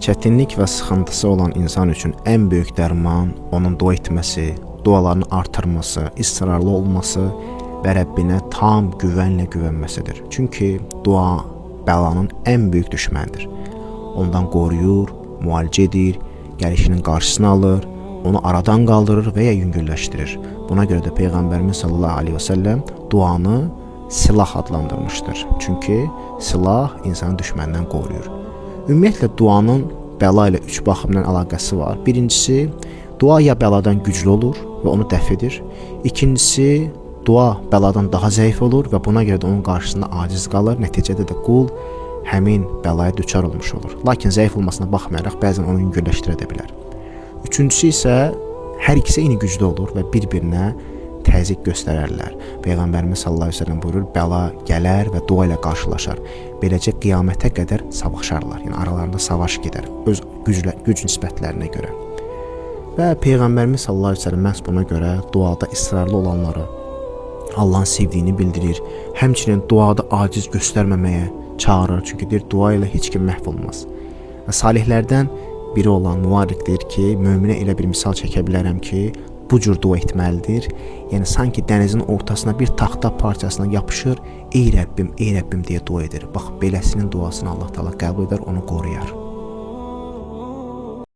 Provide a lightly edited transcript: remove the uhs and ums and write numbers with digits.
Çətinlik və sıxıntısı olan insan üçün ən böyük dərman onun dua etməsi, dualarını artırması, israrlı olması və Rəbbinə tam güvənlə güvənməsidir. Çünki dua bəlanın ən böyük düşmənidir. Ondan qoruyur, müalicə edir, gəlişinin qarşısını alır, onu aradan qaldırır və ya yüngülləşdirir. Buna görə də Peyğəmbərimiz sallallahu aleyhi və səlləm duanı silah adlandırmışdır. Çünki silah insanı düşməndən qoruyur. Ümumiyyətlə, duanın bəla ilə üç baxımdan əlaqəsi var. Birincisi, dua ya bəladan güclü olur və onu dəf edir. İkincisi, dua bəladan daha zəif olur və buna görə də onun qarşısında aciz qalır. Nəticədə də qul həmin bəlaya düçar olmuş olur. Lakin zəif olmasına baxmayaraq bəzən onu yüngülləşdirə də bilər. Üçüncüsü isə hər ikisi eyni güclü olur və bir-birinə təzyiq göstərərlər. Peyğəmbərimiz sallallahu əleyhi və səlləm buyurur, bəla gələr və dua ilə qarşılaşar. Beləcə qiyamətə qədər savaşarlar. Yəni aralarında savaş gedər öz güc nisbətlərinə görə. Və Peyğəmbərimiz sallallahu əleyhi və səlləm məhz buna görə duada israrlı olanları Allahın sevdiyini bildirir. Həmçinin duada aciz göstərməməyə çağırır. Çünki deyir, dua ilə heç kim məhv olmaz. Və salihlərdən biri olan Muvarriq deyir ki, möminə elə bir misal çəkə bilərəm ki, bu cür dua etməlidir. Yəni sanki dənizin ortasına bir taxta parçasına yapışır, ey Rəbbim, ey Rəbbim deyə dua edir. Bax, beləsinin duasını Allah Taala qəbul edər, onu qoruyar.